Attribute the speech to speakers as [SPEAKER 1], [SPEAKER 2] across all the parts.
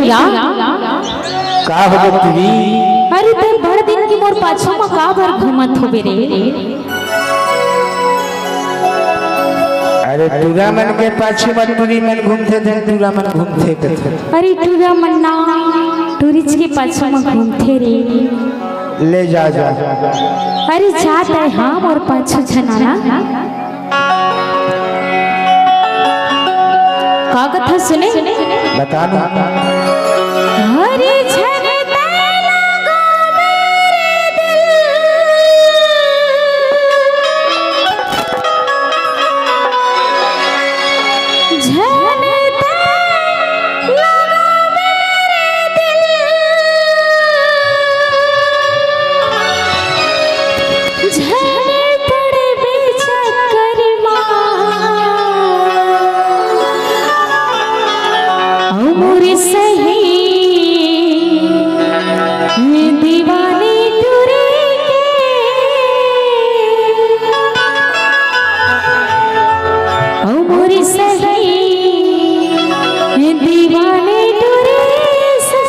[SPEAKER 1] भैया
[SPEAKER 2] का हो तुरी?
[SPEAKER 1] अरे ते बड़ दिन की मोर पाछू में का भर घूमत हो बेरे?
[SPEAKER 2] अरे तुरा मन के पाछू में तुरी मन घूमते थे, तुरा मन घूमते थे।
[SPEAKER 1] अरे तुरा मन ना टूरिस्ट के पाछू में घूमते रे।
[SPEAKER 2] ले जा जा।
[SPEAKER 1] अरे जात है हाँ मोर पाछू झनाना का कथा सुने?
[SPEAKER 2] बता ना।
[SPEAKER 1] अरे झनते लगो मेरे दिल, झनते लगो मेरे दिल, झने पड़े बेचक्कर मोरे सही दीवानी टूरे के, मोरे सही दीवानी टूरे से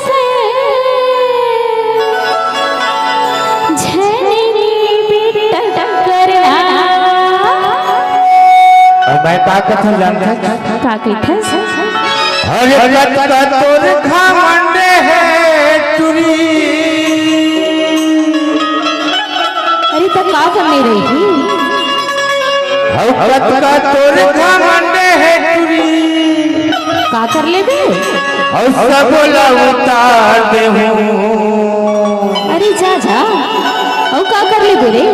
[SPEAKER 1] झने बेटा करना।
[SPEAKER 2] मैं का कथा जानता
[SPEAKER 1] का कहता?
[SPEAKER 2] अरे कथा तोर घमंडे है तुरी।
[SPEAKER 1] अरे तो का करने रही थी?
[SPEAKER 2] कथा तोर घमंडे है तुरी।
[SPEAKER 1] का कर ले बे?
[SPEAKER 2] और सब बोला उतार दे हूँ।
[SPEAKER 1] अरे जा जा और का कर ले बे रे?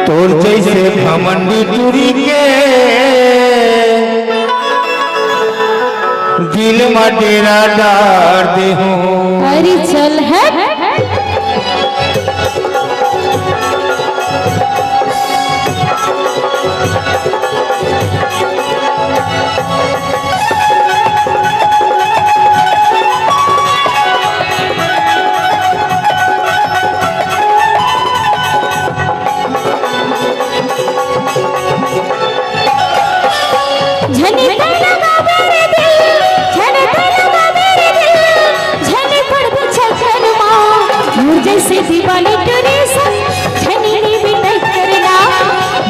[SPEAKER 2] तोर जैसे घमंडी तुरी के दिल में डेरा डार दे हूँ।
[SPEAKER 1] अरे चल है जैसे दीवानी टूरे सन झनी भी टक करना,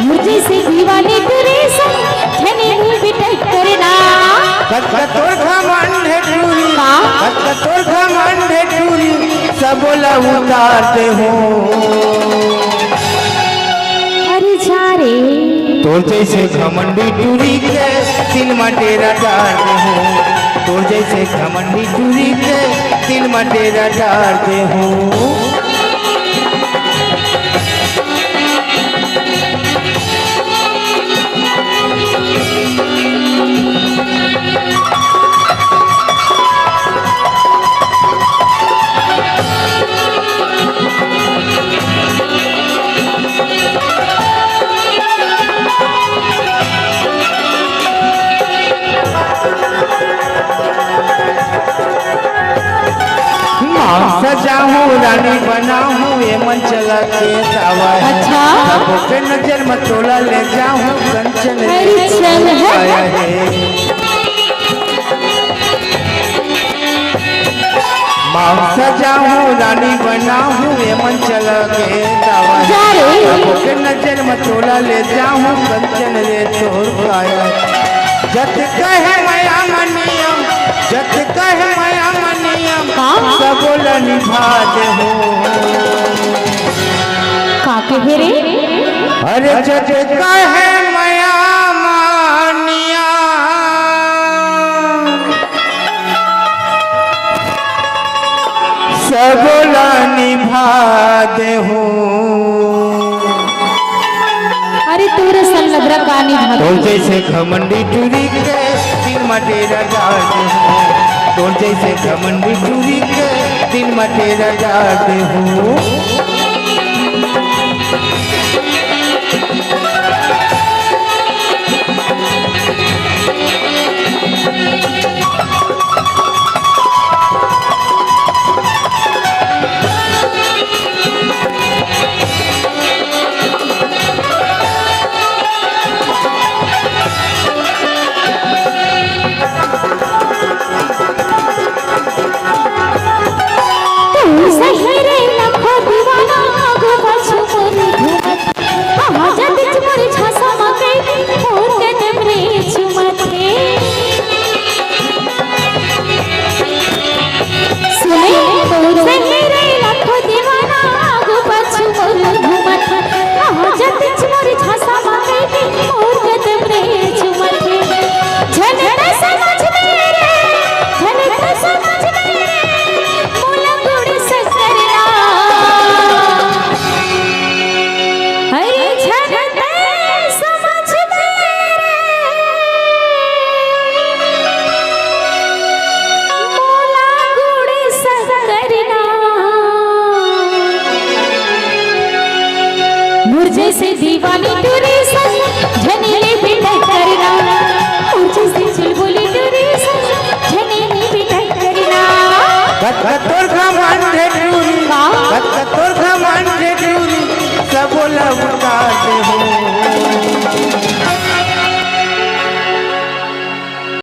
[SPEAKER 1] मुझे से दीवानी टूरे सन झनी भी टक करना।
[SPEAKER 2] तोर घमंड है टूरी, तोर घमंड है टूरी, सब बोला उतार दे हूँ।
[SPEAKER 1] अरे जा रे
[SPEAKER 2] तोर जैसे घमंडी टूरी के दिल में डेरा डार दे हूँ। तोर जैसे घमंडी टूरी के दिल में डेरा डार दे हूँ। सजाऊं रानी बनाऊं ये मन चला के दावा है।
[SPEAKER 1] अच्छा
[SPEAKER 2] सबों के नजर में तोला ले जाऊं कंचन
[SPEAKER 1] अरे चल
[SPEAKER 2] आया है। माँ सजाऊं रानी बनाऊं ये मन चला के दावा है। सबों के नजर में तोला ले जाऊं कंचन रे तोर पाया। जत कहे माया मनियम, जत कहे माया मनियम, सब बोला निभा दे हो।
[SPEAKER 1] काके भेरे?
[SPEAKER 2] अरे जत कहे माया मनियम, सब बोला निभा दे हो।
[SPEAKER 1] अरे तोरे सन लग रहा गानी भाग।
[SPEAKER 2] तो जैसे घमंडी टूरी के दिल में डेरा डार दे हूँ। तो जैसे घमंडी टूरी के दिल में डेरा डार दे हूँ।
[SPEAKER 1] तू सही रे लखो दीवाना आगो पाछो मोर घूमत जतिच मोर झांसा मांगे मोर कदम रे चुमते सुने तू सही रे लखो दीवाना आगो पाछो मोर घूमत जतिच मोर झांसा मांगे मोर कदम रे चुमते झनड़ समझ मेरे झनड़ समझ मेरे मोला गुड़ सकरना हरे झनड़ समझ मेरे मोला गुड़ सकरना मुझे से दीवानी तुरी संग झनेले भी करना मुझे से चुलबुली तुरी संग झनेले भी करना
[SPEAKER 2] कतोर का मान दे टूरी कतोर का मान दे टूरी सब लौटा दे हो